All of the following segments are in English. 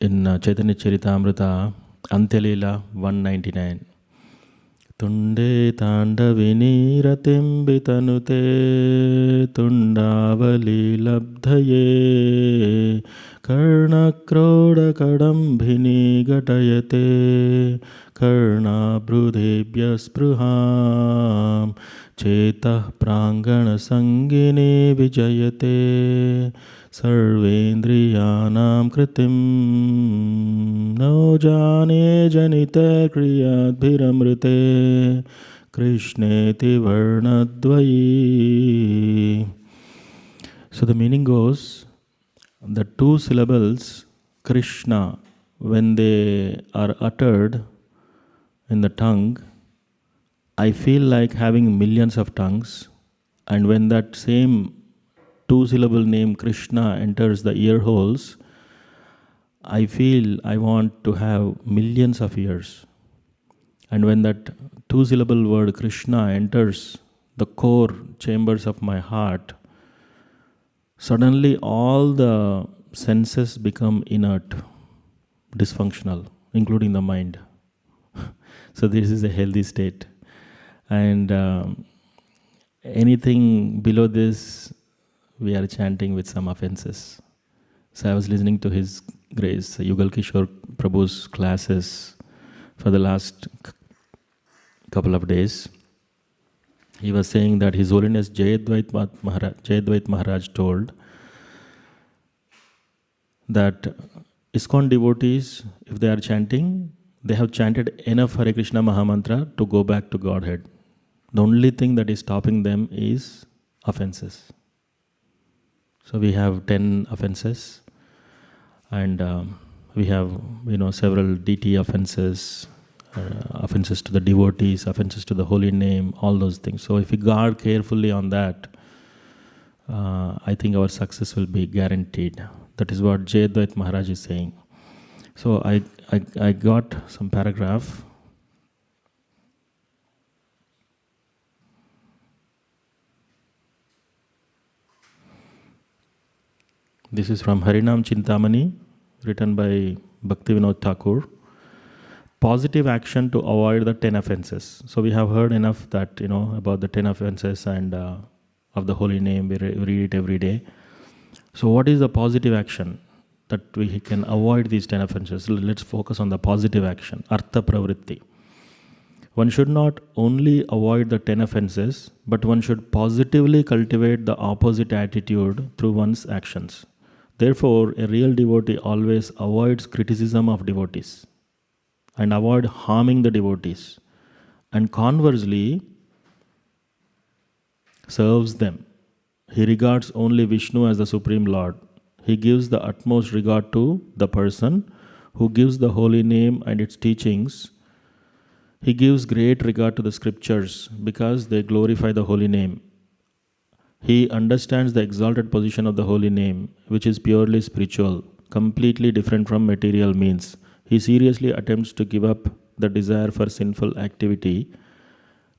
in Chaitanya Charitamrita, Antyalila 199. Tunde Tandavini Ratimbi Tanute Tundavali Labdhaye Karna Kroda Kadambhini Gatayate Karna Brudebhya Spruham Chetah Prangana Sangini Vijayate Sarvendriyanam Kritim No Jane Janita Kriyat Bhiramrite Krishneti Varnadvayi. So the meaning goes, the two syllables Krishna, when they are uttered in the tongue, I feel like having millions of tongues, and when that same two-syllable name Krishna enters the ear holes, I feel I want to have millions of ears. And when that two-syllable word Krishna enters the core chambers of my heart, suddenly all the senses become inert, dysfunctional, including the mind. So this is a healthy state. And anything below this, we are chanting with some offenses. So I was listening to His Grace Yugal Kishore Prabhu's classes for the last couple of days. He was saying that His Holiness Jayadvait Maharaj told that ISKCON devotees, if they are chanting, they have chanted enough Hare Krishna Mahamantra to go back to Godhead. The only thing that is stopping them is offenses. So we have 10 offenses, and we have several DT offenses, offenses to the devotees, offenses to the holy name, all those things. So if we guard carefully on that, I think our success will be guaranteed. That is what Jayadvait Maharaj is saying. So I got some paragraph. This is from Harinam Chintamani, written by Bhaktivinoda Thakur. Positive action to avoid the 10 offenses. So we have heard enough that, about the 10 offenses and of the holy name. We read it every day. So what is the positive action that we can avoid these 10 offenses? Let's focus on the positive action, Artha Pravritti. One should not only avoid the 10 offenses, but one should positively cultivate the opposite attitude through one's actions. Therefore, a real devotee always avoids criticism of devotees and avoid harming the devotees, and conversely serves them. He regards only Vishnu as the Supreme Lord. He gives the utmost regard to the person who gives the holy name and its teachings. He gives great regard to the scriptures because they glorify the holy name. He understands the exalted position of the holy name, which is purely spiritual, completely different from material means. He seriously attempts to give up the desire for sinful activity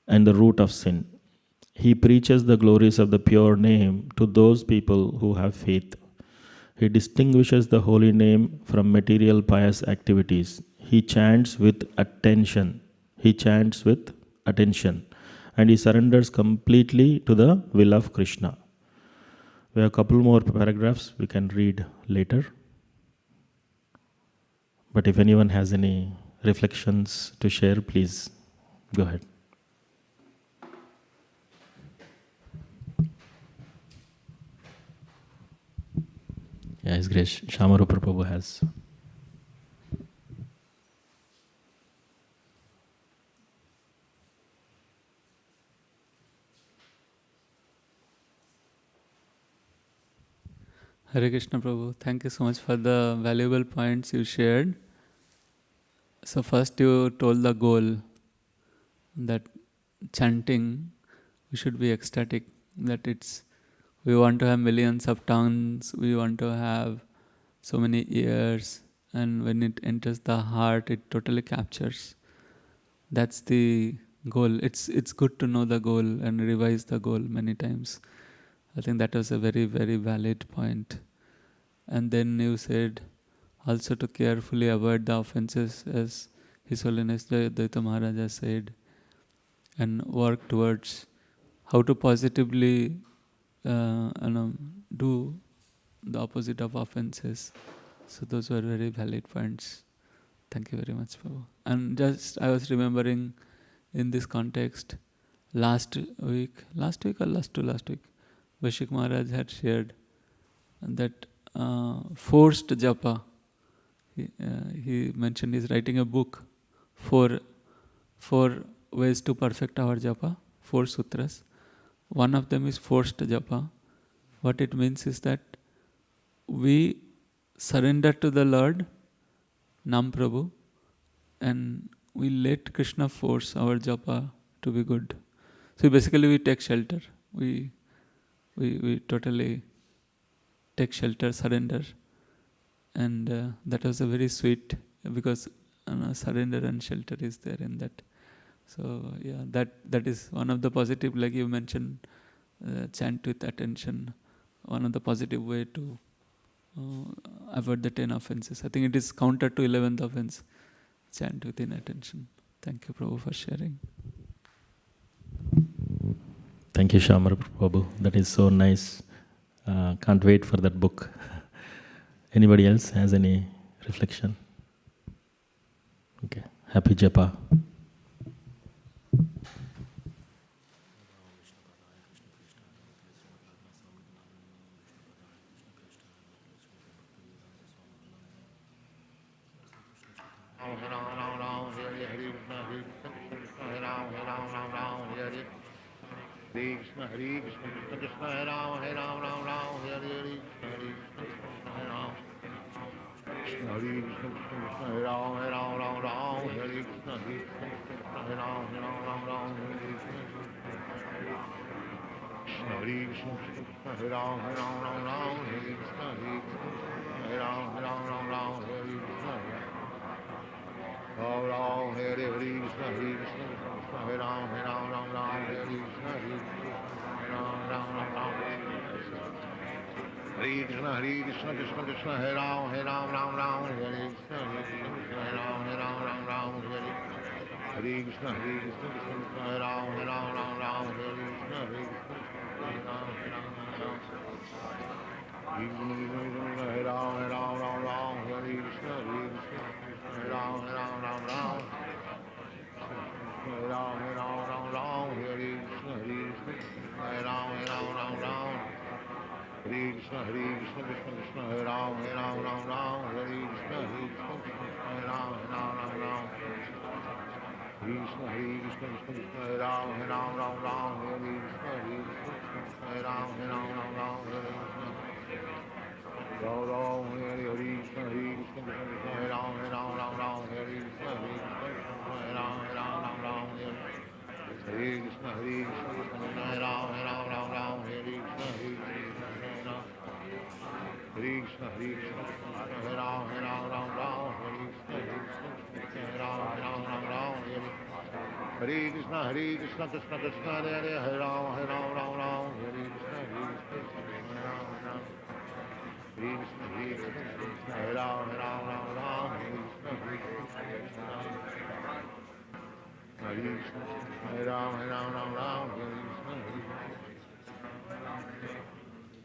and the root of sin. He preaches the glories of the pure name to those people who have faith. He distinguishes the holy name from material pious activities. He chants with attention. And he surrenders completely to the will of Krishna. We have a couple more paragraphs we can read later. But if anyone has any reflections to share, please go ahead. Yeah, His Grace Shamarupa Prabhu has. Hare Krishna Prabhu, thank you so much for the valuable points you shared. So first you told the goal that chanting, we should be ecstatic, that we want to have millions of tongues, we want to have so many ears, and when it enters the heart, it totally captures. That's the goal. It's good to know the goal and revise the goal many times. I think that was a very, very valid point. And then you said, also to carefully avoid the offenses, as His Holiness Jayadvaita Maharaja said, and work towards how to positively do the opposite of offenses. So those were very valid points. Thank you very much, Prabhu. And just I was remembering in this context, last week or last week, Vashik Maharaj had shared that forced japa. He mentioned he's writing a book for ways to perfect our japa, 4 sutras. One of them is forced japa. What it means is that we surrender to the Lord, Nam Prabhu, and we let Krishna force our japa to be good. So basically we take shelter. We totally take shelter, surrender. And that was a very sweet, because surrender and shelter is there in that. So yeah, that is one of the positive, like you mentioned, chant with attention, one of the positive way to avoid the 10 offenses. I think it is counter to 11th offense, chant with inattention. Thank you, Prabhu, for sharing. Thank you, Shamar Prabhu. That is so nice. Can't wait for that book. Anybody else has any reflection? Okay. Happy Japa. Krishna, Hare Krishna, Krishna Krishna, Hare Rama, Rama Rama, Hare Hare, Hare Krishna, Hare Rama. Krishna, Hare Krishna, Krishna Krishna, Hare Rama, Rama, Hare Krishna, Hare Krishna, Hare Rama, Rama, Hare Krishna. Krishna, Hare Krishna, Krishna Krishna, Hare Rama, Hare Krishna, Hare Rama, Rama, Hare Krishna. Ram Ram, Hare Hare Krishna, Hare Krishna, Krishna Hare Ram, Hare Krishna, Hare Krishna, Hare Krishna, Krishna Krishna, Hare Ram, Ram, Hare Krishna, Hare Ram, Hare Krishna, Hare Krishna, Krishna Krishna, Hare Ram, Ram, Hare Krishna, Hare Ram, Hare Ram, Hare Krishna, Hare Ram, Ram. Hare Ram, Hare Krishna, Hare Ram. Hare Krishna, Krishna Krishna, Hare Ram, Hare Krishna, Hare Ram, Ram. Krishna, Krishna Krishna, Hare Ram, Hare Krishna, Hare Ram, Hare Krishna. Ram Ram, Hare Krishna, Krishna Krishna, Hare Ram, Hare Krishna, Hare Ram, Hare. Hare Krishna, Krishna, Hare Ram, Hare Krishna, Hare Ram. Hare Krishna, Krishna, Hare Ram, Hare Krishna, Hare Ram, Hare. Hare Krishna, Krishna Krishna, Hare Ram, Hare Krishna, Hare Ram. Hare Krishna,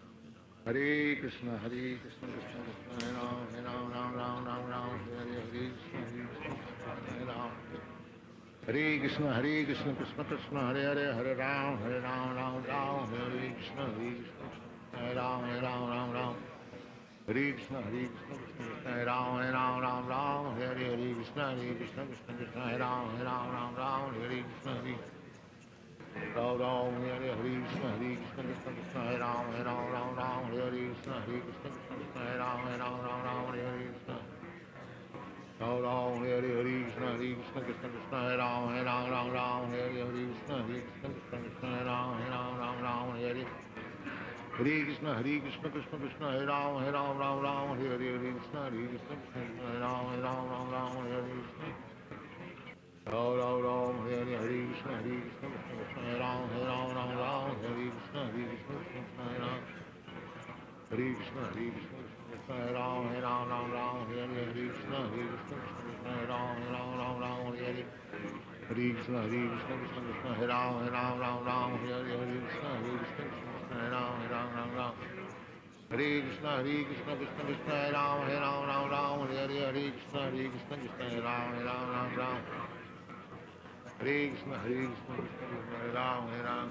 Krishna, Hare Ram, Hare Krishna, Hare Ram. Hare Krishna, Hare Ram, Hare Krishna, Hare Krishna, Krishna Krishna, Hare Ram, Hare Krishna, Hare Ram. Hare Krishna, Krishna Krishna, Hare Ram, Hare Krishna, Hare Ram. Hare Krishna, Krishna, Hare Ram, Hare Krishna, Krishna, Hare Ram, Hare Krishna, Ram Ram, Hare Krishna, Krishna, Hare Ram, Hare Krishna, Krishna, Hare Ram, Hare Krishna. Ram Ram, Hare Krishna, Krishna, Hare Ram, Hare Krishna, Krishna, Hare Ram, Hare. Hare Krishna, Krishna, Hare Ram, Hare Krishna, Hare Ram, Hare Krishna. Ram Ram, Hare Krishna, Krishna, Hare Ram, Hare Krishna, Hare Ram. Hare Krishna, Krishna Hare Ram, Hare Krishna Hare Ram, Hare Ram, Ram Ram, Hare Hare. Hare Krishna, Krishna Krishna, Hare Ram, Hare Ram, Ram Ram, Hare Hare. Hare Krishna, Krishna Krishna, Hare Ram, Hare Ram, Ram Ram. Hare Krishna, Krishna Krishna, Hare Ram, Hare Ram, Ram Ram, Hare Hare. Hare Krishna, Krishna Krishna, Hare Ram, Hare Ram, Ram Ram. Hare Krishna, Krishna Krishna, Hare Ram, Hare Ram.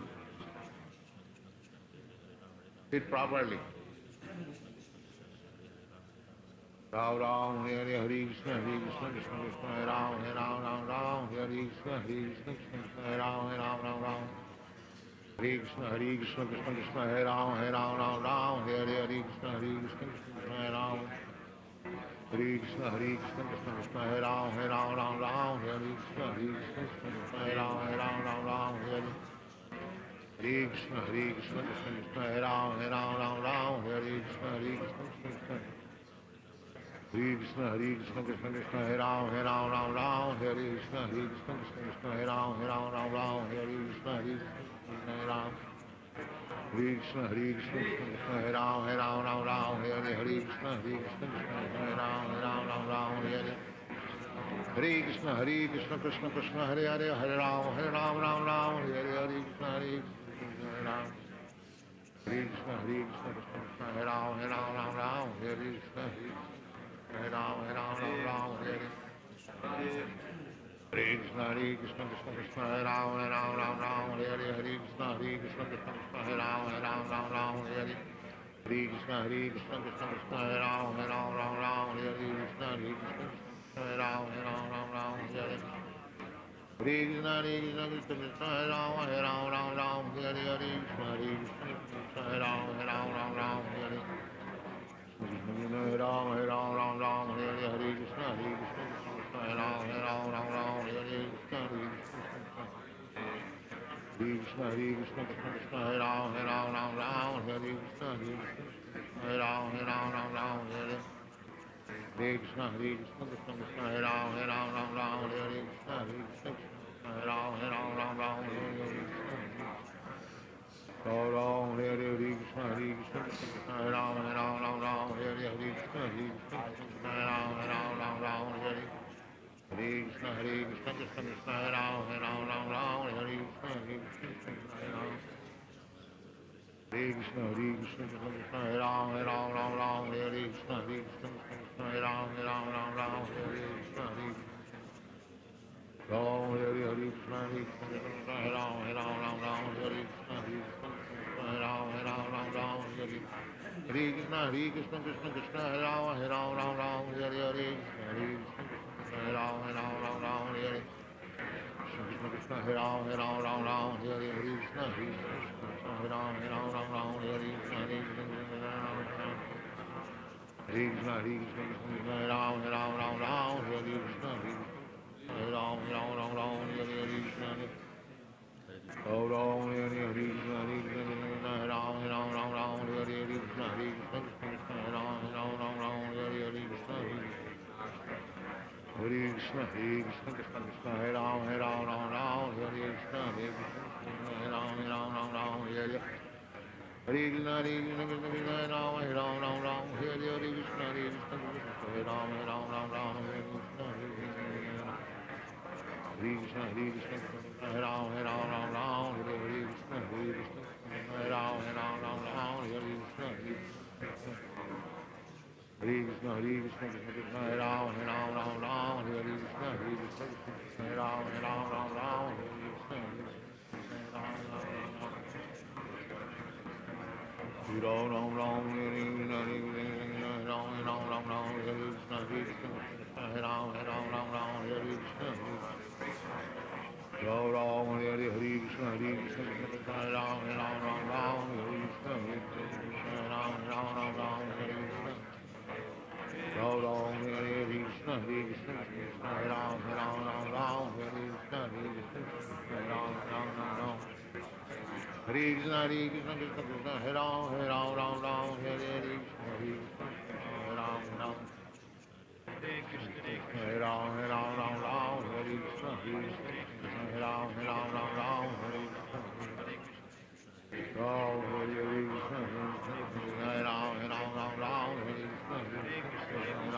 Sit properly. Ram Ram, Hare Hare, Hare Krishna, Krishna Krishna, Hare Ram, Hare Ram, Ram Ram, Hare Krishna, Krishna Krishna, Hare Ram, Hare Ram, Ram Ram. Hare Krishna, Krishna Krishna, Hare Ram, Hare Ram, Ram Ram, Hare Hare. Hare Krishna, Krishna Krishna, Hare Ram. Hare Krishna, Krishna Krishna, Hare Ram, Hare Ram, Ram Ram, Hare Krishna, Krishna Krishna, Hare Ram, Hare Ram, Ram Ram, Hare Hare Krishna, Krishna Krishna, Hare Ram, Hare Ram, Ram Ram, Hare Krishna, Krishna Krishna. Hare Krishna, Krishna Krishna, Hare Ram, Hare Ram, Ram Ram, Hare Krishna, Krishna Krishna, Hare Ram, Hare Ram, Ram Ram, Hare Krishna, Krishna, Hare Ram. Hare Krishna, Krishna Krishna, Hare Ram, Hare Ram, Ram Ram, Hare Hare. Hare Krishna, Krishna Krishna, Hare Ram, Hare Ram, Ram Ram, Hare Hare. Hare Krishna, Krishna Krishna, Hare Hare. Hare Ram, Ram Ram, Hare Hare. Hare Krishna, Krishna, Hare Ram. Hare Krishna, Krishna, Hare Ram, Ram Ram, Hare Krishna, Hare Ram, Ram Ram, Hare Hare. Hare Krishna, Krishna Krishna, Hare Ram, Ram Ram, Hare Hare. Hare Krishna, Krishna Krishna, Hare Ram, Ram Ram, Hare Hare. Hare Krishna, Krishna Krishna, Hare Ram, Ram Ram, Hare Hare. Krishna, Krishna, Hare Ram, Ram Ram, Hare Hare. Hare Krishna, Krishna Krishna, Hare Ram, Ram Ram, Hare Hare. Hare Krishna, Krishna Krishna, Hare Ram, Ram Ram, Hare Hare. Hare Ram, Ram Ram, Hare Hare. Hare Krishna, Krishna Krishna, Hare Ram, Ram Ram, Hare Hare. Krishna, Krishna Krishna, Hare Ram, Ram Ram, Hare Krishna, Krishna, Hare Ram, Ram Ram, Hare Hare. Hare Krishna, Krishna, Hare Ram, Ram Ram, Hare Hare. Krishna, Krishna, Hare Ram, Ram Ram, Hare Hare. Ram Ram, Hare Hare. Hare Krishna, Krishna, Hare Ram, Ram Ram, Hare Hare. Hare Krishna, Krishna, Hare Ram, Ram Ram, Hare Hare. Hare Krishna, Krishna, Hare Ram, Ram Ram, Hare Krishna, Krishna, Hare Ram. Hare Krishna, Krishna, Hare Ram, Ram Ram, Hare Krishna, Krishna, Hare Ram, Ram Ram, Hare Krishna, Ram, Hare Hare. Krishna, Krishna, Hare Ram, Ram Ram, Hare Krishna, Krishna, Hare Ram, Ram Ram, Hare Hare. Hare Krishna, Krishna, Hare Ram, Ram Ram, Hare Hare. Hare Krishna, Hare Ram, Ram Ram, Hare Hare. Krishna Krishna, Hare Ram, Ram, Hare Hare. Krishna, Krishna, Hare Ram, Ram Hare Hare. Krishna, Hare Krishna, Hare Krishna, Hare Ram, Ram, Hare Hare. Krishna, Hare Ram, Ram, Hare Hare. Krishna, Ram Ram, Hare Hare. Krishna, Krishna, Hare Ram, Ram, Hare Hare. Krishna, Krishna, Hare Ram, Ram, Hare Hare. Krishna, Hare Krishna, Krishna, Hare Ram, Ram, Hare Krishna, Hare Krishna, Hare Ram, Hare Hare. Hare Krishna, Krishna Krishna, Hare Ram, Ram, Hare Hare. Krishna, Krishna, Hare Ram, Ram, Hare Krishna, Hare Krishna, Hare Ram, Ram, Hare Hare. Krishna, Krishna, Hare Ram, Ram, Hare Krishna, Hare Krishna, Krishna, Hare Ram, Ram, Hare Krishna, Hare Krishna, Hare Ram, Ram, Hare Krishna, Hare Ram, Ram, Hare Krishna, Hare Ram, Hare Krishna, Hare Ram, Hare Krishna, Ram Ram, Hare Hare. Hare Krishna, Krishna, Hare Ram, Hare Krishna, Hare Ram, Hare Krishna. Ram Ram, Hare Krishna, Hare Ram, Hare Krishna, Hare Ram. Hare Krishna, Krishna, Hare Ram, Hare Krishna, Hare Ram. Hare Ram, Hare Krishna, Hare Ram, Hare Krishna. Ram, Hare Krishna, Hare Ram, Hare Krishna, Hare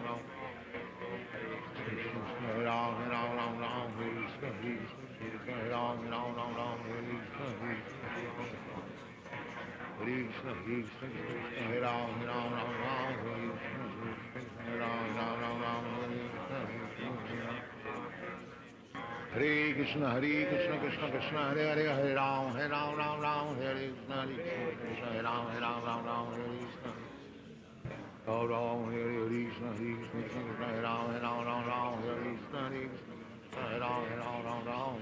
Ram. Ram, Ram, Ram, Ram, Hare Krishna, Hare Krishna, Krishna Krishna, Hare Ram, Ram, Ram, Ram, Hare Krishna, Hare Ram, Ram, Ram, Ram, Hare Krishna, Hare Krishna, Krishna Krishna, Hare Hare, Hare Ram, Ram, Ram, Hare Krishna, Hare Ram, Ram, Ram, Hare Krishna. Ram Ram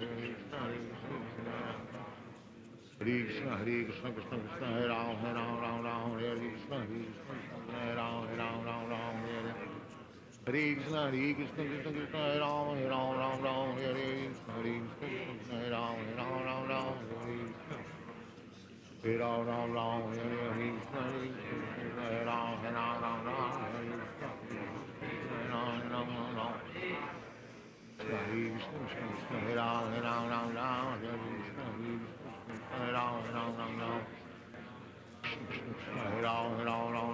Hare Krishna Hare Krishna Krishna Hare Ram Ram Ram Hare Krishna Hare Krishna Hare Ram Ram Hare Krishna Hare Krishna Hare Krishna Krishna Krishna Hare Ram Ram Hare Krishna Hare Ram Ram Hare Krishna Hare Krishna Krishna Krishna Hare Ram Ram Hare Krishna Hare Krishna Hare Ram Ram Hare Krishna Hare Ram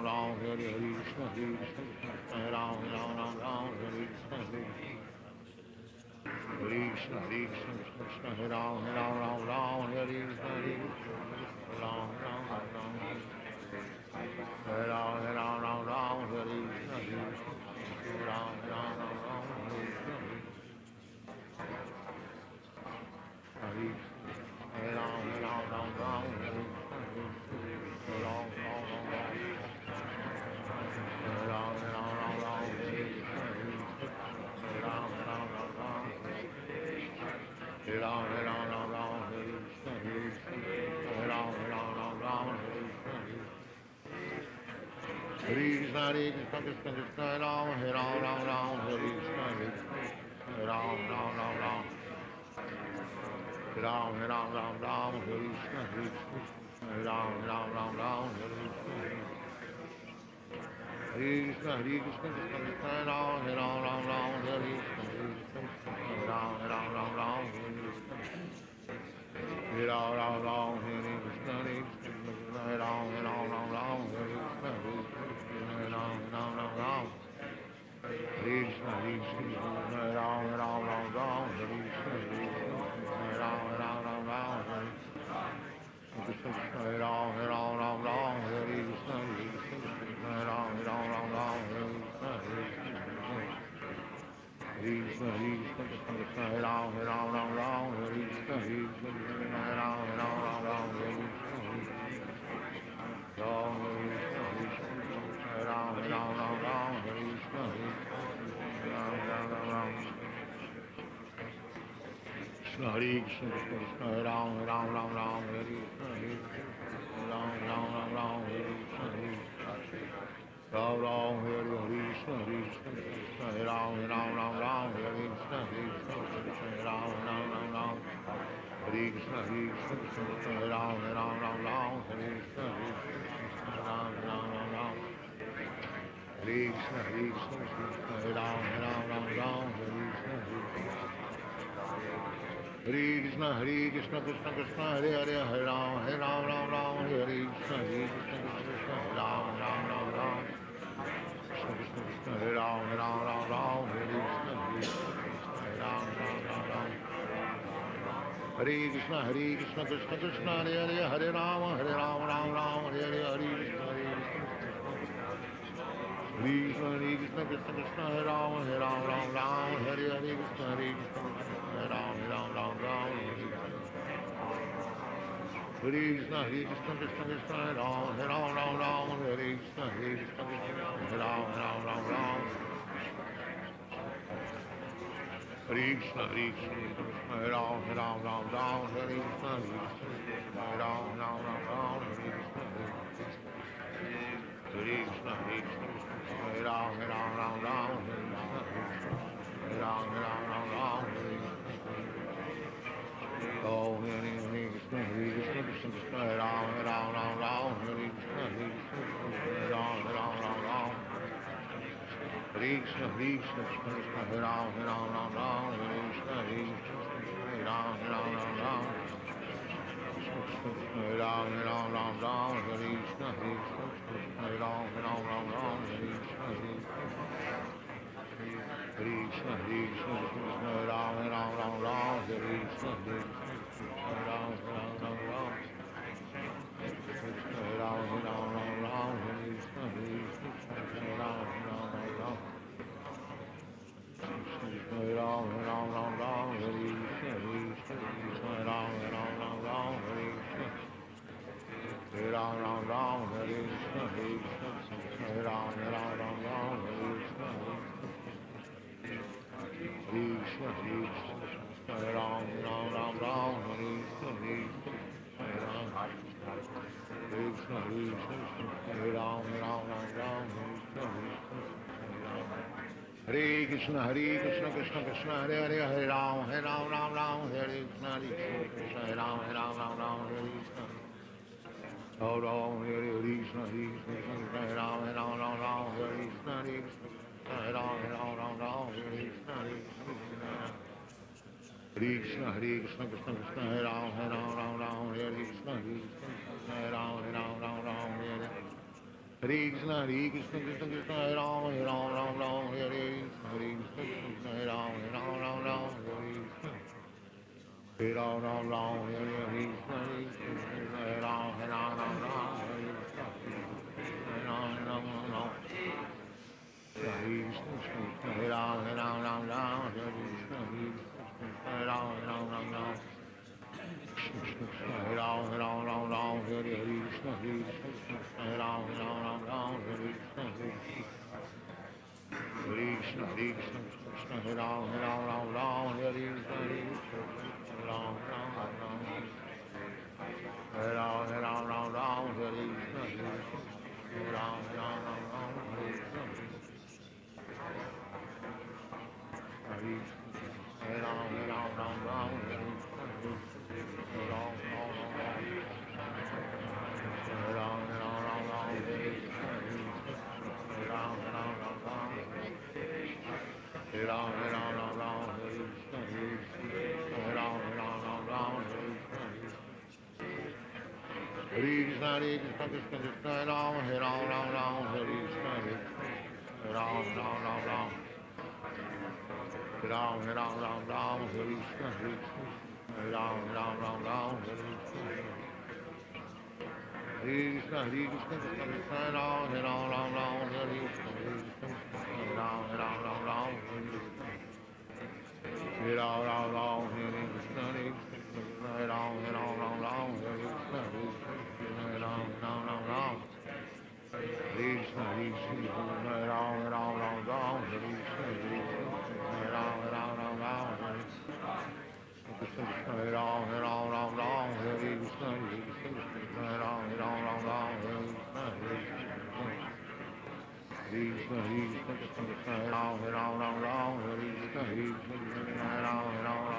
Ram Hare Krishna Hare Ram Ram Hare Krishna Hare Krishna Krishna Krishna Hare Ram Ram Hare Krishna Hare Ram Krishna Hare Ram Hare Krishna Hare Krishna Hare Ram Hare Krishna Hare Krishna Hare Krishna Krishna Hare Ram Hare Krishna Hare Ram Hare Ram Hare Krishna Hare Ram Hare Krishna Hare Hare Ram Hare Ram Hare Ram Hare Ram Hare Krishna Hare Krishna Krishna Krishna Ram Hare Ram Hare Krishna Hare Ram Ram Hare Krishna Hare Krishna Ram Hare Krishna Krishna Krishna Ram Hare Ram Hare Krishna Ram Hare Ram Hare Krishna Hare Krishna Ram Hare Ram Krishna Hare Krishna Ram Hare Krishna Ram Krishna Krishna Hare Ram Hare Krishna Ram Hare Krishna Krishna Krishna Hare Ram Hare Krishna Hare Ram Hare Krishna Krishna Hare Krishna Krishna Krishna Hare Ram Hare Krishna Hare Ram Hare Krishna Hare Ram Hare Krishna Hare Ram Hare Krishna Krishna Krishna Hare Ram Hare Krishna Hare Krishna Krishna Hare Ram Hare Krishna Krishna Krishna Hare Ram Hare Krishna Hare Ram Krishna Krishna Hare Ram Hare Krishna Hare Krishna Krishna Krishna Hare Ram Hare Krishna Krishna Krishna Hare Ram Hare Krishna Hare Krishna Krishna Krishna Hare Ram Hare Krishna Hare Krishna Krishna Hare Ram Hare Krishna Hare Krishna Hare Ram Oh, Hare Krishna Krishna Krishna Hare Ram Hare Krishna Krishna Krishna Hare Ram Hare Krishna Hare Ram Hare Krishna Hare Krishna Krishna Hare Ram Hare Krishna Hare Ram, Ram Ram Ram, Hare Krishna, Hare Ram, Ram Ram Ram, Hare Krishna, Hare Ram, Ram Ram, Hare Krishna, Hare Ram, Ram Ram Ram, Hare Krishna, Hare Krishna, Hare Ram, Ram Ram Ram, Hare Krishna, Hare Ram, Hare Krishna, Hare Ram, Ram Ram Ram, Hare Krishna, Hare Krishna, Hare Krishna, Krishna Krishna, Hare Hare, Hare Ram, Ram Ram, Hare Krishna, Krishna, Hare Ram, Ram Ram, Hare Krishna, Hare Ram, Hare Krishna, Hare Krishna, Hare Ram, Ram Ram, Hare Krishna, Hare Ram, Ram Ram, Hare Krishna, Hare Krishna, Hare Krishna, Krishna Krishna, Hare Ram, Ram, Hare Krishna, Hare Ram, Ram, Hare Hare Krishna, Hare Krishna, Krishna Krishna, Hare Ram, Ram, Hare Krishna, Hare Krishna, Hare Ram, Ram, Hare Krishna, Hare Ram, Ram, Hare Krishna, Hare Ram, Ram, Hare Krishna, Hare Ram, Ram, Hare Krishna, Hare Ram, Ram, Hare Krishna, Hare Ram, Ram, Krishna, Hare Ram, Ram, Hare Krishna, Hare Ram, Ram, Hare Krishna, Hare Krishna, Hare Krishna, Krishna, Hare Ram, Ram, Hare Krishna, Hare Ram, Ram, Hare Ram, Hare Krishna, Hare Ram, Hare Krishna, Hare Hare Ram, Hare Krishna, Hare Ram, Hare Ram, Hare Krishna, Hare Ram, Hare Ram, Hare Krishna, Hare Ram, Hare Krishna, Hare Krishna, Krishna Krishna, Hare Ram, Hare Krishna, Hare Ram, Ram, Hare Krishna, Hare Ram, Hare Krishna, Hare Krishna, Hare Krishna, Krishna Krishna, Hare Ram, Hare Krishna, Hare Ram, Hare Krishna, Hare Ram, Hare Krishna, Hare Krishna, Hare Ram, Hare Krishna, Hare Ram, Hare Krishna, Hare Krishna, Hare Ram, Hare Krishna, Hare Ram, Hare Krishna, Hare Ram, Hare Krishna, Hare Ram, Hare Krishna, Hare Krishna, Hare Krishna, Krishna Krishna, Hare Ram, Hare Krishna, Hare Ram, Hare Krishna,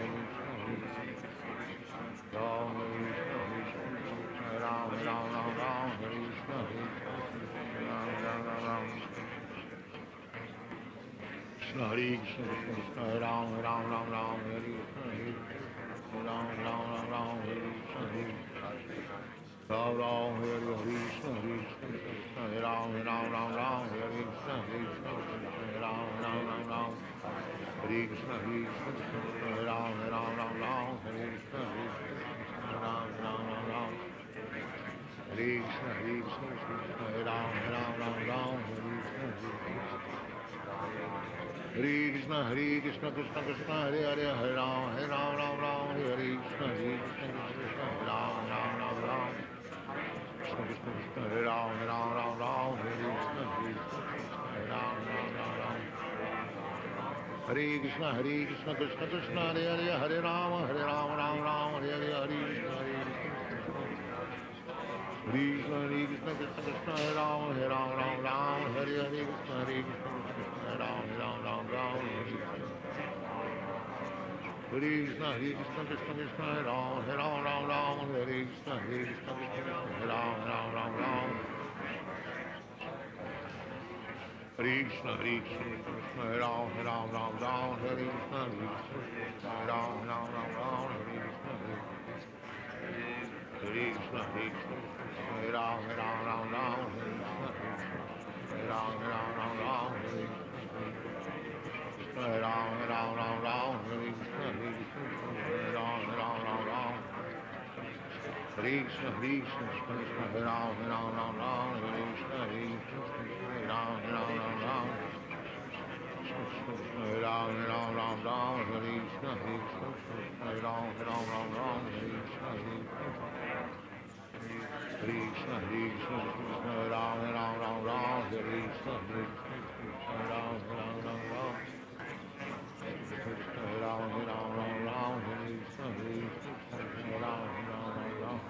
Ram, Hare Krishna, Hare Ram, Hare Krishna, Ram, Krishna, Hare Krishna, Krishna Krishna, Hare Ram, Hare Krishna, Ram, Hare Krishna, Ram, Hare Krishna, Hare Krishna, Krishna, Hare Ram, Hare Krishna, Hare Ram, Hare Krishna, Hare Krishna, Krishna, Hare Ram, Hare Krishna, Hare Ram, Hare Krishna, Hare Krishna, Krishna, Hare Ram, Hare Krishna, Hare Krishna, Hare Krishna, Krishna Krishna, Hare Hare, Hare Ram, Hare Krishna, Hare Krishna, Krishna, Hare Ram, Krishna Krishna, Krishna, Hare Ram, Hare Krishna, Hare Ram, Hare Krishna, Hare Krishna, Krishna Krishna, Hare Hare, Hare Ram, Hare Hare, Hare Krishna, Hare Krishna, Hare Krishna, Krishna Krishna, Hare Ram, Hare Hare, Krishna, Hare Krishna, Krishna, Hare Ram, Hare Krishna, Hare Krishna, Krishna Krishna, Hare Ram, Hare Krishna, Hare Krishna, Krishna Krishna, Hare Ram, Hare Krishna, Hare Krishna, Krishna Krishna, Hare Ram, Hare Krishna, Hare Krishna, Hare Ram, Hare Krishna, Hare Krishna, Hare Krishna, Krishna Krishna, Hare Ram, Hare Krishna, Hare Ram, Hare Krishna, Hare Ram, Hare Krishna, Hare Krishna, Hare Ram, Hare Krishna, Hare Krishna, Krishna Krishna, Hare Ram, Hare Krishna, Hare Krishna, Hare Ram, Hare Krishna, Hare Ram, Ram, Hare Krishna, Hare Ram, Hare Krishna, Hare Krishna, Hare Ram, Ram, Hare Krishna, Hare Ram, Ram. Hare Ram, Hare Krishna, Hare Ram, Ram.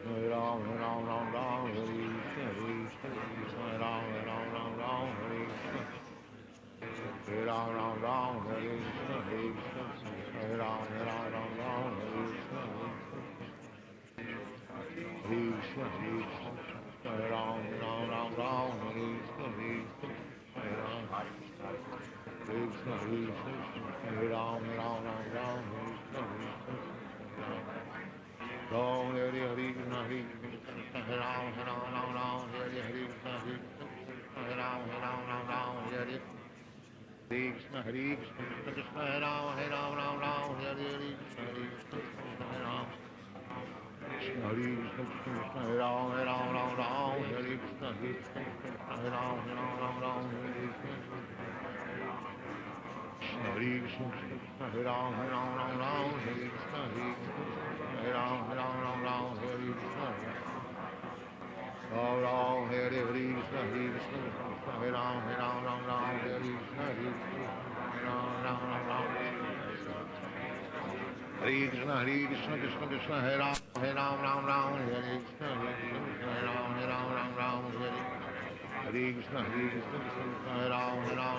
Hare Ram, Hare Krishna, Hare Ram, Hare Krishna. Hare Ram, Hare Krishna, Hare Ram, Hare Krishna. Hare Krishna, Hare Ram, Hare Krishna, Hare Ram. Hare Krishna, Hare Ram, Hare Krishna, Ram, Hare Krishna, Hare Ram, Hare Krishna, Hare Ram, Hare Krishna, Krishna Krishna, Hare Ram, Hare Krishna, Hare Ram. Hare Krishna, Krishna Hare Ram, Hare Krishna, Hare Ram, Hare Krishna. Hare Krishna, Krishna Hare Ram, Hare Krishna, Hare Ram, Hare Krishna. Ram Ram, Hare Krishna, Krishna Hare Ram, Hare Krishna, Hare Ram, Hare Krishna, Krishna Krishna, Hare Ram, Hare Krishna, Hare Ram, Hare Krishna, Krishna Krishna, Hare Ram, Hare Krishna, Hare Ram, Hare Hare Ram, Hare Krishna, Hare Ram, Hare Ram, Hare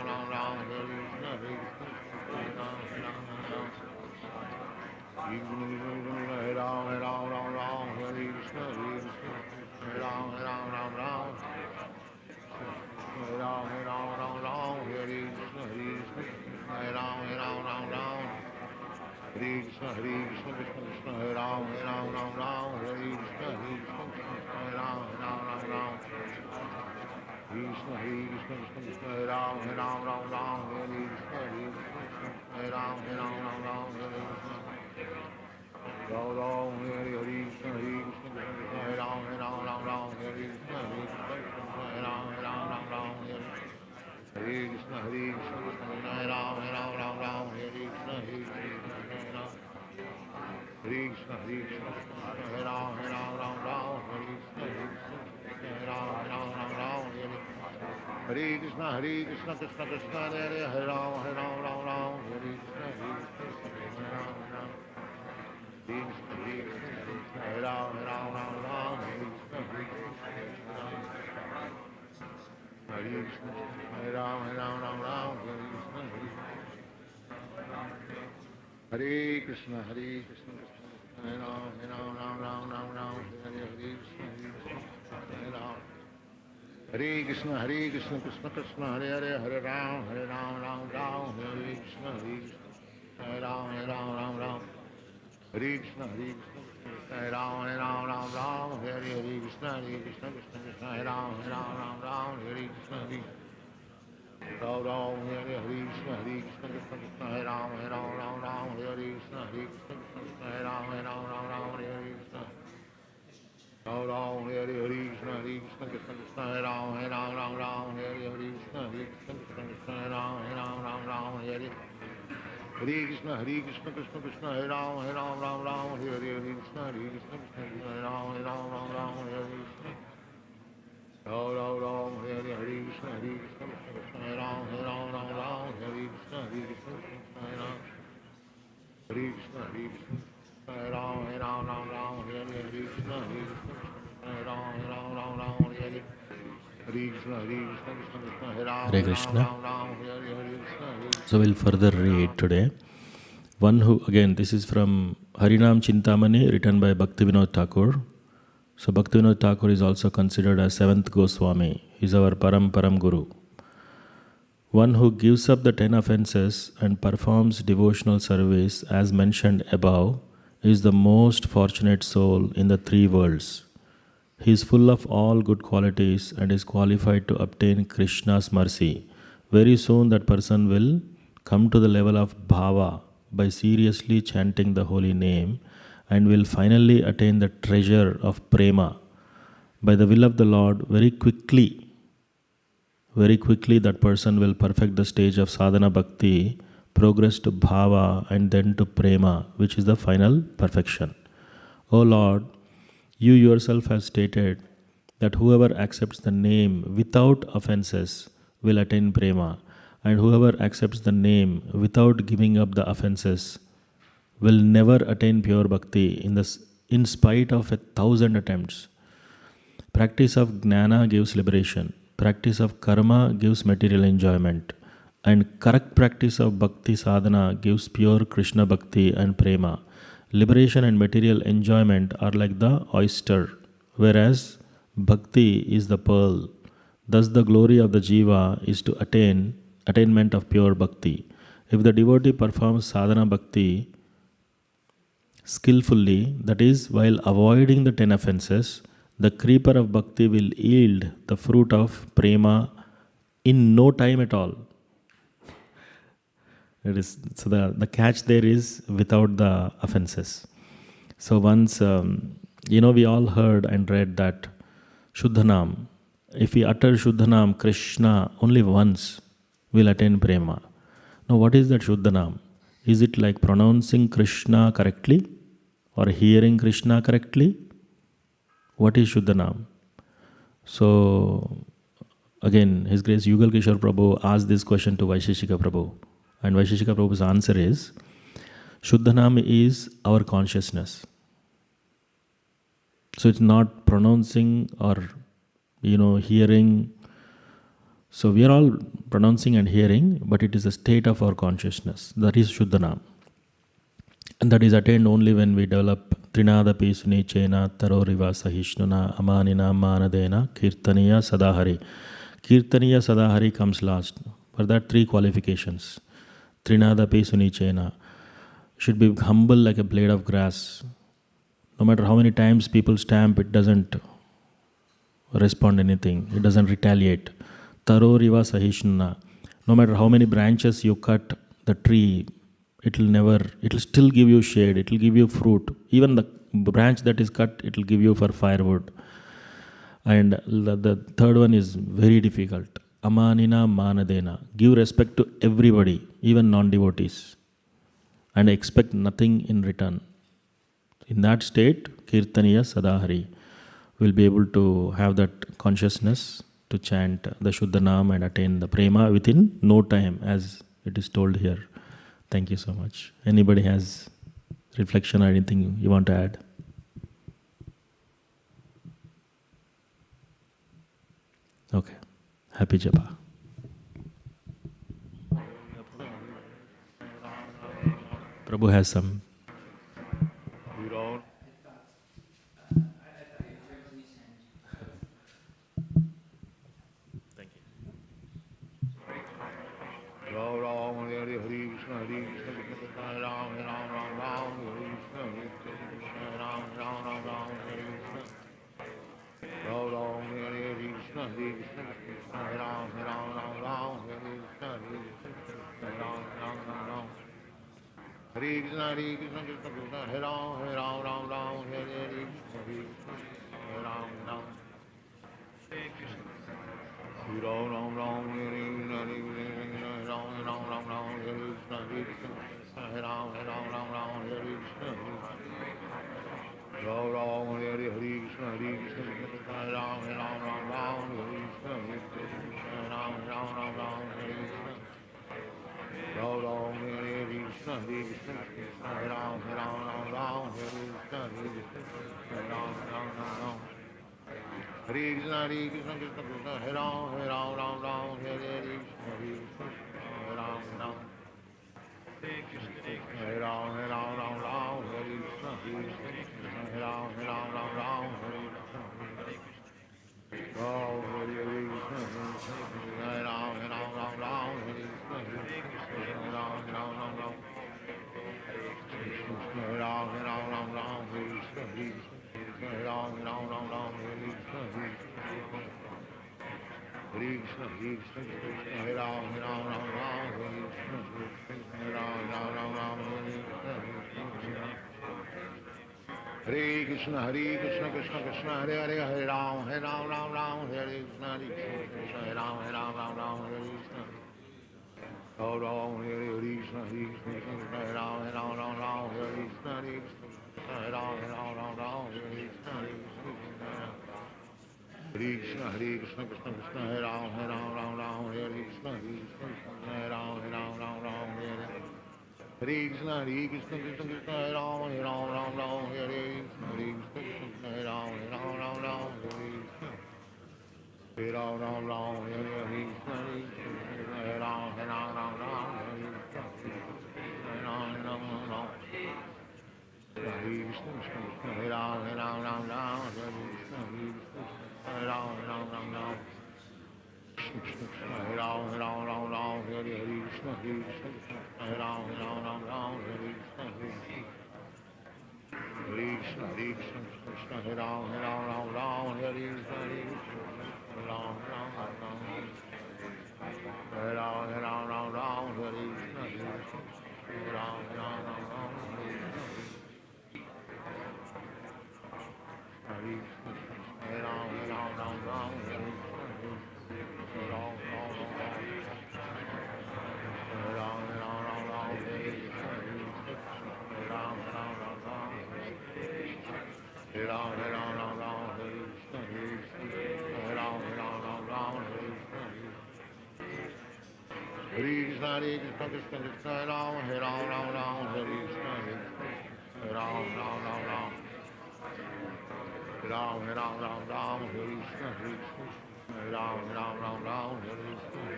Krishna, Hare Ram, Hare Krishna, Krishna Krishna, Hare Ram, Hare Krishna, Hare Ram, Krishna, Krishna Krishna, Hare Ram, Hare Krishna, Hare Ram, Hare Krishna. Ram Ram, Hare Krishna, Krishna Krishna, Hare Ram, Hare Krishna, Hare Ram, Hare Krishna, Krishna, Hare Ram, Hare Krishna, Hare Ram. Hare Krishna, Hare Ram, Hare Krishna, Hare Ram, Hare Krishna, Krishna Krishna, Hare Ram, Hare Krishna, Hare Ram. Hare Krishna, Hare Ram, Hare Krishna, Hare Krishna, Hare Ram, Hare Krishna, Hare Krishna, Hare Ram, Hare Krishna, Hare Ram. Hare Krishna, Krishna Krishna, Hare Ram, Hare Krishna, Hare Ram, Hare Ram. Hare Krishna, Hare Ram, Hare Krishna, Krishna Krishna, Hare Ram, Hare Krishna, Ram Ram, Hare Krishna, Krishna Hare Ram, Hare Krishna, Krishna Hare Ram, Hare Krishna. Ram Ram, Hare Krishna, Krishna Hare Ram, Hare Krishna, Krishna Hare Ram, Hare Hare Krishna, Krishna Hare Ram, Hare Krishna, Krishna Hare Ram, Hare Krishna. Ram Ram, Hare Krishna, Krishna Hare Ram, Hare Krishna, Krishna Hare Ram. Hare Krishna, Hare Ram, Hare Krishna, Hare Ram, Hare Krishna, Krishna Hare Ram, Hare Krishna. Hare Krishna. So we'll further read today. One who, again, this is from Harinam Chintamani, written by Bhaktivinoda Thakur. So Bhaktivinoda Thakur is also considered as seventh Goswami. He is our Param Guru. One who gives up the 10 offenses and performs devotional service as mentioned above is the most fortunate soul in the three worlds. He is full of all good qualities and is qualified to obtain Krishna's mercy. Very soon that person will come to the level of bhava by seriously chanting the holy name and will finally attain the treasure of prema. By the will of the Lord, very quickly very quickly that person will perfect the stage of sadhana bhakti, progress to bhava, and then to prema, which is the final perfection. O Lord, you yourself have stated that whoever accepts the name without offenses will attain prema, and whoever accepts the name without giving up the offenses will never attain pure bhakti in spite of 1,000 attempts. Practice of jnana gives liberation, practice of karma gives material enjoyment, and correct practice of bhakti sadhana gives pure Krishna bhakti and prema. Liberation and material enjoyment are like the oyster, whereas bhakti is the pearl. Thus, the glory of the jiva is to attain attainment of pure bhakti. If the devotee performs sadhana bhakti skillfully, that is, while avoiding the 10 offenses, the creeper of bhakti will yield the fruit of prema in no time at all. It is, so the catch there is without the offenses. So once, we all heard and read that Shuddhanam, if we utter Shuddhanam, Krishna, only once, will attain prema. Now what is that Shuddhanam? Is it like pronouncing Krishna correctly or hearing Krishna correctly? What is Shuddhanam? So again, His Grace Yugal Kishore Prabhu asked this question to Vaisheshika Prabhu. And Vaisheshika Prabhu's answer is, Shuddhanam is our consciousness. So it's not pronouncing or, hearing. So we are all pronouncing and hearing, but it is a state of our consciousness. That is Shuddhanam. And that is attained only when we develop Trinadapi Sunichena Taroriva Sahishnuna Amanina Manadena Kirtaniya Sadahari. Kirtaniya Sadahari comes last. For that, 3 qualifications. Trinadapi Sunichena. Should be humble like a blade of grass. No matter how many times people stamp, it doesn't respond anything. It doesn't retaliate. Taroriva Sahishnuna. No matter how many branches you cut the tree, it will still give you shade, it will give you fruit. Even the branch that is cut, it will give you for firewood. And the third one is very difficult. Amanina Manadena. Give respect to everybody, even non-devotees, and expect nothing in return. In that state, Kirtaniya Sadahari will be able to have that consciousness to chant the Shuddhanam and attain the prema within no time, as it is told here. Thank you so much. Anybody has reflection or anything you want to add? Okay. Happy Japa. Prabhu has some. You don't. Thank you. Ram Ram Hare Hare Krishna Krishna Ram Ram Ram Ram Hare Krishna Ram Ram Ram Ram Hare Krishna Ram Ram Hare Krishna Krishna Ram Ram Ram Ram Hare Krishna Ram Ram Ram Ram Hare Krishna Krishna Hare Ram Ram Ram Hare Krishna Ram Ram Ram Ram Ram Hare Krishna Ram Ram Ram Ram Hare Krishna Ram Ram Ram Ram Hare Krishna Ram Ram Hare Krishna Krishna Ram Ram Ram Ram Hare Krishna Ram Ram Ram Ram Hare Krishna Ram Ram Hare Krishna Krishna Ram Ram Ram Ram Hare Krishna Ram Ram Ram Ram Hare Krishna Krishna Hare Ram Ram Ram Hare Krishna Ram Ram Hare Ram Ram Ram Hare Krishna Hare Ram Ram Ram Hare Krishna Ram Hare Krishna Hare Ram Ram Hare Krishna Ram Ram Ram Hare Ram Ram Hare Krishna Hare Ram Ram Hare Krishna Hare Krishna Hare Ram Ram Hare Krishna Hare Ram Hare Krishna Krishna Krishna Hare Hare Hare Ram Ram Hare Krishna Krishna, Hare Ram, Ram Ram, Hare Krishna. Ram Ram, Hare Krishna, Krishna, Hare Ram, Ram, Hare Krishna, Krishna, Hare Ram, Ram, Hare Krishna, Krishna. Krishna, Hare Krishna, Krishna Krishna, Hare Ram, Ram, Hare Krishna, Krishna, Hare Ram, Ram, Hare Krishna, Hare Krishna, Krishna Krishna, Hare Ram, Ram, Hare Krishna, Krishna, Hare Ram, Ram, Hare Krishna, Hare Ram, Hare Krishna, Hare Ram, Hare Krishna, Hare Ram, Hare Krishna, Hare Ram, Hare Krishna, Hare Ram, Ram. Krishna Krishna Hare Ram Hare Krishna Hare Ram Hare Krishna Krishna Krishna Krishna Hare Ram Hare Krishna Hare Ram Hare Ram Hare Krishna Hare Ram Hare Krishna Hare Ram Hare Krishna Hare Krishna Krishna Krishna Ram Hare Ram Hare Krishna Hare Ram Ram Hare Krishna Hare Ram Hare Krishna Hare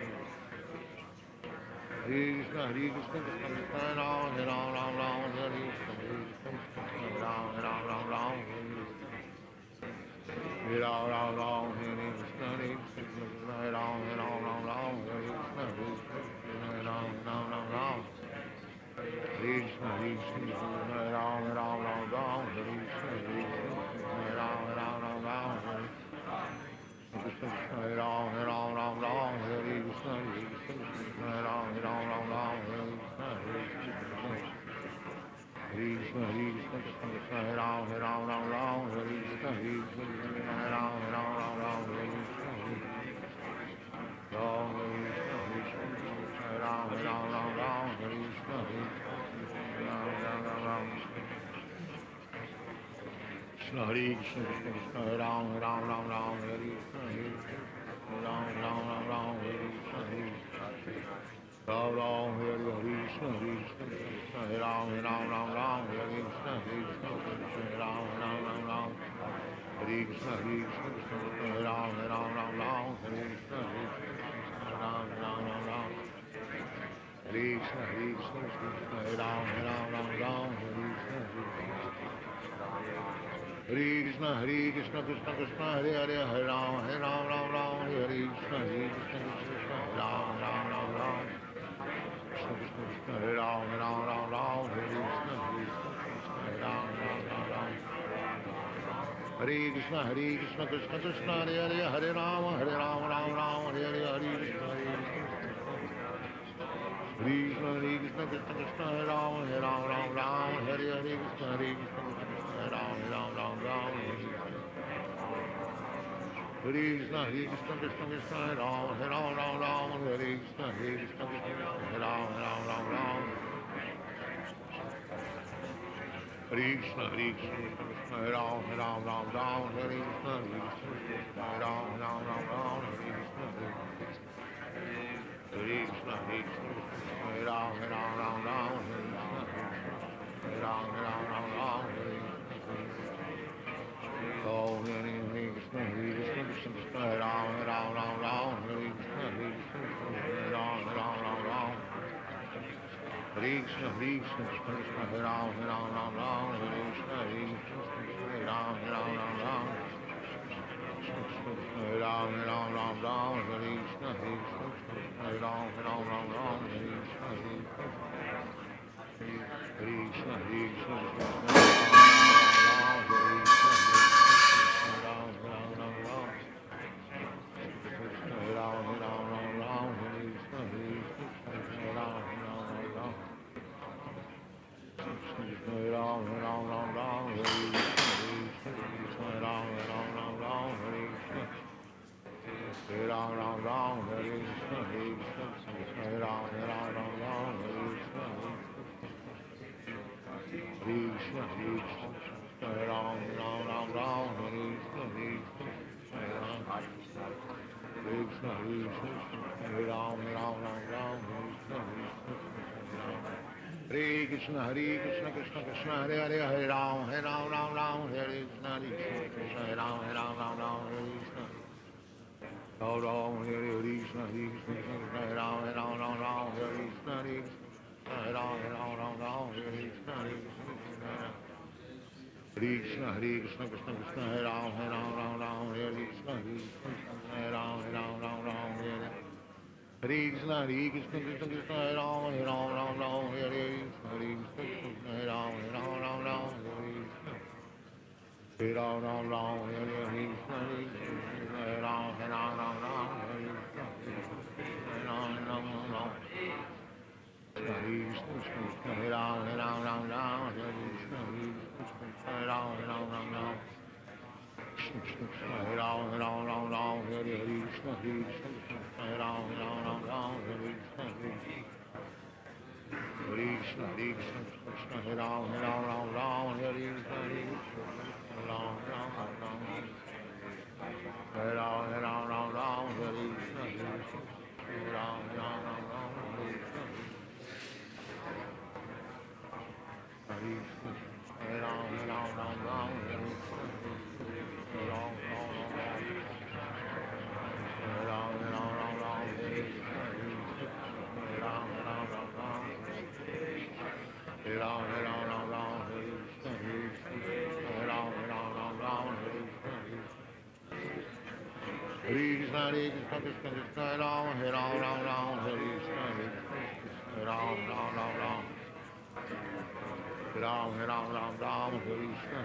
Krishna Krishna Krishna Ram Hare Ram Hare Krishna Hare Ram Hare Ram Hare Krishna Hare Krishna Hare Ram Hare Krishna Hare Ram Krishna Krishna Hare Ram Hare Krishna Hare Ram Krishna Krishna Hare Ram Hare Krishna Hare Ram Hare Krishna Krishna Krishna Hare Ram Hare Krishna Hare Ram Krishna Hare Krishna Krishna Krishna Hare Ram Hare Krishna Hare Ram Hare Krishna Ram Hare Krishna Krishna Hare Ram Hare Krishna Hare Ram Hare Krishna Krishna Hare Ram Hare Krishna Krishna Krishna Hare Ram Hare Krishna Krishna Krishna Hare Hare Ram Hare Krishna Krishna Ram Krishna Krishna Hare Ram Hare Krishna Hare Krishna Krishna Krishna Hare Ram Hare Krishna Krishna Krishna Hare Ram Hare Krishna Hare Ram Krishna Krishna Krishna Krishna Hare Ram Hare Krishna Hare Ram Krishna Krishna Krishna Hare Ram Hare Krishna Hare Ram Krishna Krishna Hare Ram Hare Ram Oh, Hare Krishna Krishna Krishna Hare Ram Hare Krishna Krishna Hare Ram Hare Krishna Hare Ram Hare Ram Hare Krishna Hare Ram Krishna Hare Ram, Ram Ram, Hare Krishna, Hare Krishna, Hare Ram, Ram Ram, Hare Krishna, Hare Krishna, Hare Krishna, Hare Ram, Ram Ram, Hare Krishna, Hare Krishna, Hare Krishna, Hare Ram, Ram Ram, Hare Krishna, Hare Krishna, Krishna Krishna, Hare Hare, Hare Ram, Ram Ram, Hare Krishna, Hare Krishna, Hare Ram, Ram Ram, Hare Krishna. Ram Ram, Hare Krishna, Hare Krishna, Hare Ram, Ram Ram, Hare Krishna, Hare Hare Ram, Ram, Hare Krishna, Hare Krishna, Hare Krishna, Krishna Krishna, Hare Ram, Ram, Hare Krishna, Hare Ram, Ram, Hare Hare Krishna, Hare Krishna, Krishna Krishna, Hare Ram, Ram, Hare Krishna, Hare Krishna, Hare Ram, Ram, Hare Krishna. Hare Ram, Ram, Hare Krishna, Hare Ram, Ram, Hare Krishna, Hare Ram, Ram. Hare Krishna, Krishna, Hare Ram, Ram, Hare Krishna, Hare Ram, Ram. Krishna, Krishna, Hare Ram, Hare Krishna, Hare Ram, Ram, Hare Krishna, Hare Krishna, Krishna, Hare Ram, Hare Krishna, Hare Ram, Ram. Hare Ram, Hare Krishna, Hare Ram, Hare Krishna, Hare Krishna, Hare Ram, Hare Krishna, Hare Ram, Hare Ram, Hare Krishna, Hare Ram, Hare Ram, Hare Krishna, Hare Ram, Hare Krishna. Hare Krishna, Krishna Krishna, Hare Ram, Hare Krishna, Hare Ram, Ram. Hare Ram, Hare Krishna,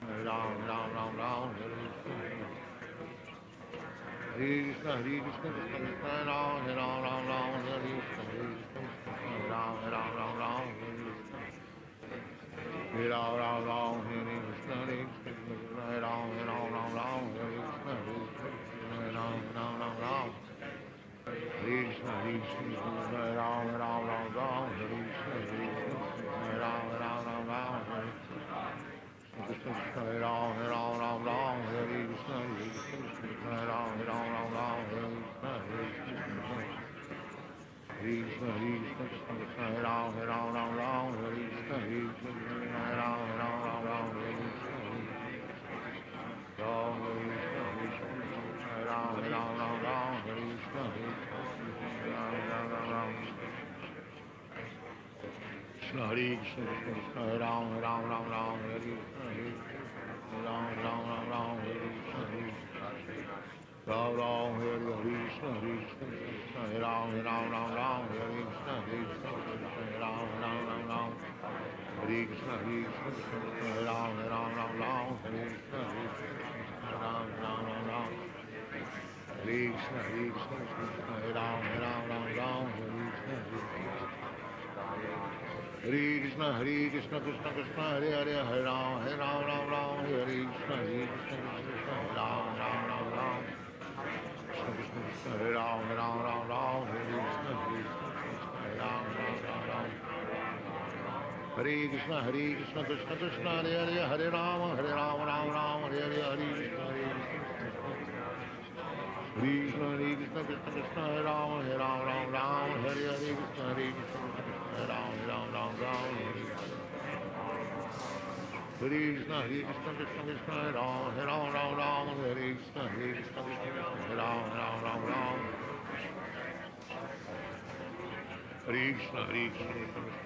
Hare Ram, Hare Krishna. Hare Krishna, Krishna Krishna, Hare Ram, Hare Krishna, Hare Ram, Hare Krishna. Hare Ram, Hare Krishna, Hare Ram, Hare Krishna, Hare Ram, Ram. Hare Krishna, Hare Ram, Hare Krishna, Hare Ram, Hare Krishna, Hare Ram, Hare Krishna, Hare Ram, Hare Krishna, Krishna, Krishna, Hare Ram, Hare Krishna, Hare Ram, Hare Krishna, Ram Krishna, Hare Ram, Hare Krishna, Ram. Krishna, Hare Krishna, Krishna, Hare Ram, Hare Krishna, Hare Ram, Hare Krishna, Ram, Hare Krishna, Krishna, Hare Ram, Hare Krishna, Hare Ram, Hare Krishna, Hare Ram, Hare Krishna, Ram, Krishna, Krishna, Hare Ram, Hare Krishna, Hare Krishna, Krishna Krishna, Hare Hare, Hare Ram, Hare Krishna, Krishna, Hare Ram, Krishna Krishna, Hare Ram, Hare Krishna, Hare Ram, Hare Krishna, Krishna Krishna, Hare Hare, Hare Ram, Hare Hare, Hare Krishna, Krishna, Krishna, Hare Ram, Hare Hare, Krishna, Hare Ram, Hare Krishna, Krishna,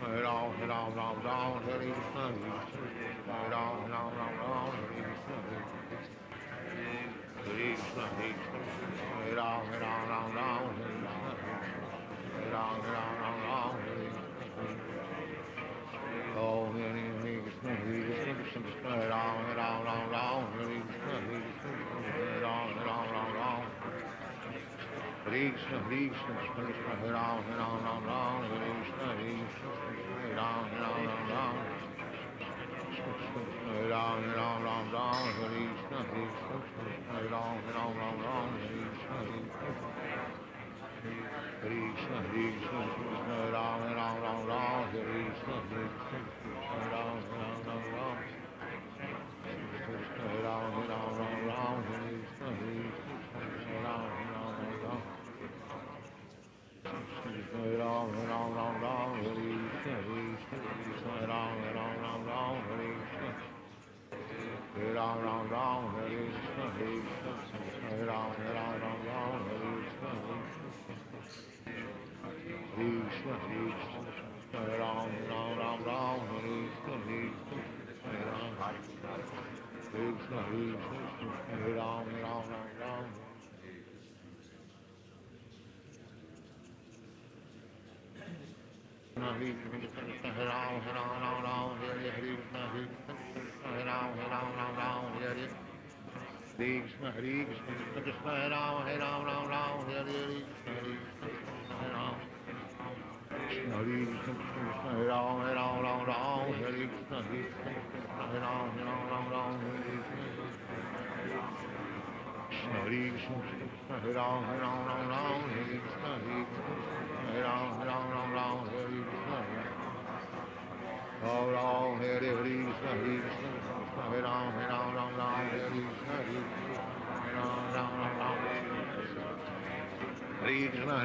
Hare Ram, Hare Krishna, Hare Ram, Hare Krishna, Krishna, Hare Ram, Hare Krishna, Hare Ram, Hare Krishna, Krishna, Hare Ram, Hare Krishna, Hare Ram, Hare Oh, Hare Krishna, Krishna, Hare Ram, Hare Krishna, Hare Ram, Hare Krishna, Krishna, Hare Ram, Hare Krishna, Hare Ram, Hare Ram, Ram Ram Ram, Hare Krishna, Hare Ram, Ram Ram Ram, Hare Krishna, Hare Krishna, Hare Ram, Ram Ram Ram, Hare Krishna, Hare Ram, Ram Ram Ram, Hare Ram, Ram Ram Ram, Hare Krishna, Hare Ram, Ram Ram Ram, Hare Ram, Ram Ram Ram, Hare Krishna, Hare Ram, Ram Ram Ram, Hare Krishna. Hare Ram, Ram Ram, Hare Krishna, Hare Ram, Ram Ram Ram, Hare Krishna, Hare Krishna, Hare Ram, Ram Ram Ram, Hare Krishna, Hare Ram, Hare Krishna, Hare Ram, Ram Ram Ram. Hare Krishna, Hare Ram, Ram Ram, Hare Krishna, Hare Ram, Ram Ram, Hare Hare Krishna, Krishna Krishna, Hare Ram, Ram Ram, Hare Hare Krishna, Hare Ram. Hare Krishna, Krishna Hare Ram, Ram Ram, Hare Krishna, Hare Ram, Ram Ram, Hare Krishna. Hare Krishna, Krishna Hare Ram, Ram, Hare Krishna, Hare Ram, Ram, Hare Krishna. Ram Ram, Hare Krishna, Krishna Hare Ram, Ram Hare Krishna, Hare Ram, Ram. Hare Krishna,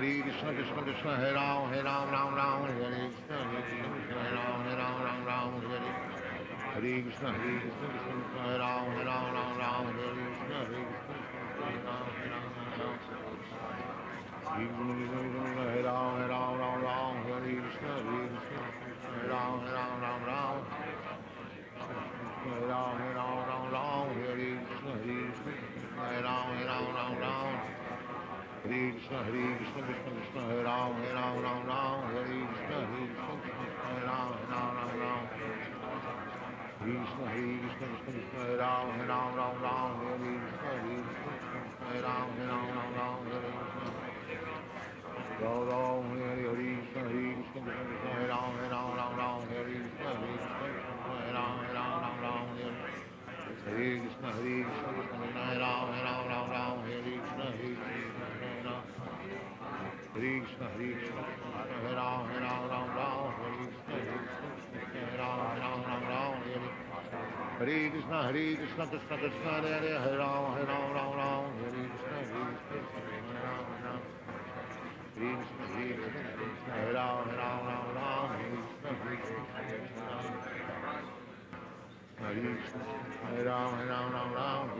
Krishna Krishna, Hare Ram, Ram, Hare Krishna, Hare Ram, Ram, Hare. Hare Krishna, Krishna, Hare Ram, Ram, Hare Krishna, Hare Ram, Ram. Hare Krishna, Hare Ram, Ram, Hare Krishna, Hare Ram, Ram. Hare Ram, Ram, Hare Krishna, Hare Ram, Ram. Hare Krishna, Krishna Krishna, Hare Ram, Ram, Hare Krishna, Hare Ram, Ram. Krishna, Krishna, Hare Ram, Ram, Hare Krishna, Hare Ram, Ram, Hare Krishna. Ram, Hare Krishna, Krishna, Hare Ram, Ram, Hare Krishna, Hare Ram, Ram, Hare. Hare Krishna, Hare Ram, Hare Krishna, Hare Ram. Hare Krishna, Hare Ram, Hare Krishna, Hare Ram, Hare. Hare Krishna, Krishna Krishna, Hare Ram, Hare Krishna, Hare Ram, Ram. Hare Krishna, Hare Ram, Hare Krishna, Hare Ram. Hare Krishna, Hare Ram, Hare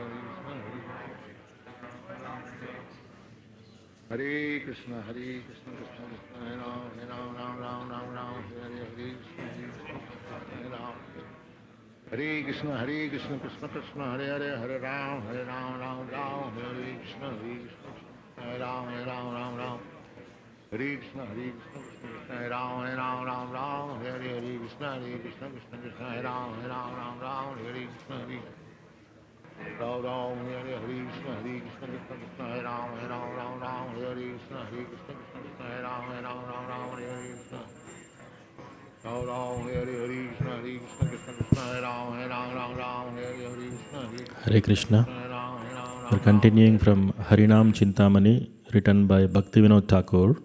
Krishna, Hare Krishna, Krishna Krishna, Hare Ram, Hare Krishna, Hare Ram. Hare Krishna, Krishna Krishna, Hare Ram, Hare Krishna, Hare Ram, Ram. Hare Krishna, Hare Ram, Hare Krishna, Krishna, Hare Ram, Hare Krishna, Ram, Hare Krishna, Krishna, Hare Ram, Hare Krishna, Krishna, Hare Ram, Hare Krishna. Ram, Hare Krishna, Krishna, Hare Ram, Hare Krishna, Hare Krishna. Hare Ram, We're continuing from Harinam Chintamani, written by Bhaktivinoda Thakur.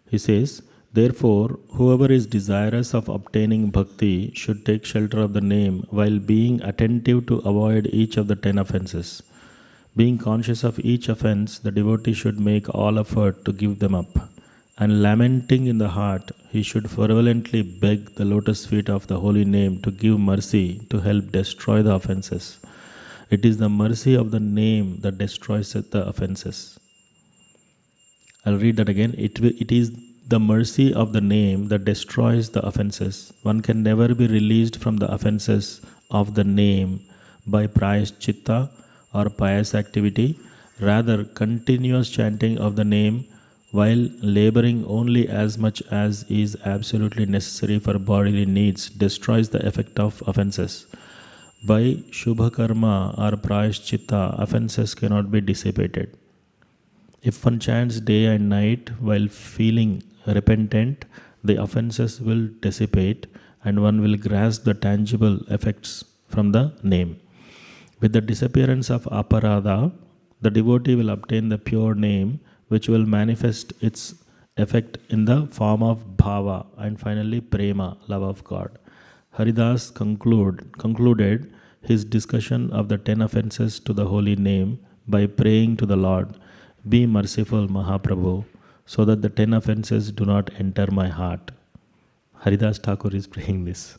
He says, therefore, whoever is desirous of obtaining bhakti should take shelter of the name while being attentive to avoid each of the 10 offenses. Being conscious of each offense, the devotee should make all effort to give them up. And lamenting in the heart, he should fervently beg the lotus feet of the holy name to give mercy to help destroy the offenses. It is the mercy of the name that destroys the offenses. I'll read that again. It is the mercy of the name that destroys the offenses. One can never be released from the offenses of the name by prayaschitta or pious activity. Rather, continuous chanting of the name while laboring only as much as is absolutely necessary for bodily needs destroys the effect of offenses. By Shubha Karma or Prayaschitta, offenses cannot be dissipated. If one chants day and night while feeling repentant, the offenses will dissipate and one will grasp the tangible effects from the name. With the disappearance of aparadha, the devotee will obtain the pure name, which will manifest its effect in the form of bhava and finally prema, love of God. Haridas concluded his discussion of the 10 offenses to the holy name by praying to the Lord, "Be merciful, Mahaprabhu, so that the 10 offenses do not enter my heart." Haridas Thakur is praying this.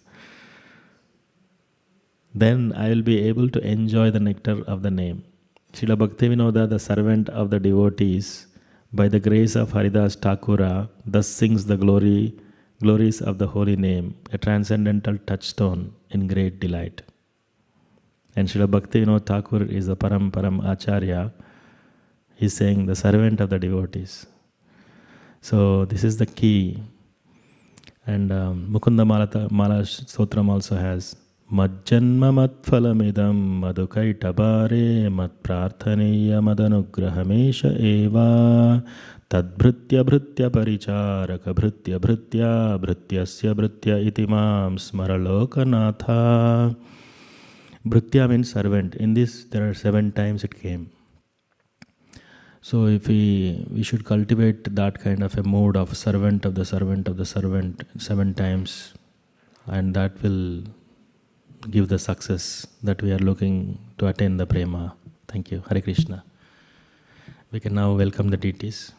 Then I will be able to enjoy the nectar of the name. Srila Bhaktivinoda, the servant of the devotees, by the grace of Haridas Thakura, thus sings the glories of the holy name, a transcendental touchstone in great delight. And Srila Bhaktivinoda Thakur is the Param Acharya. He is saying the servant of the devotees. So this is the key. And Mukunda Mala Stotram also has Majjanma matphalamidam madukaitabare matprarthaniya madanugrahamesha eva tadbhritya bhritya paricharaka bhritya bhritya bhrityasya bhritya itimam smaralokanatha. Bhritya means servant. In this there are 7 times it came. So if we should cultivate that kind of a mood of servant of the servant of the servant 7 times, and that will give the success that we are looking to attain the prema. Thank you. Hare Krishna. We can now welcome the deities.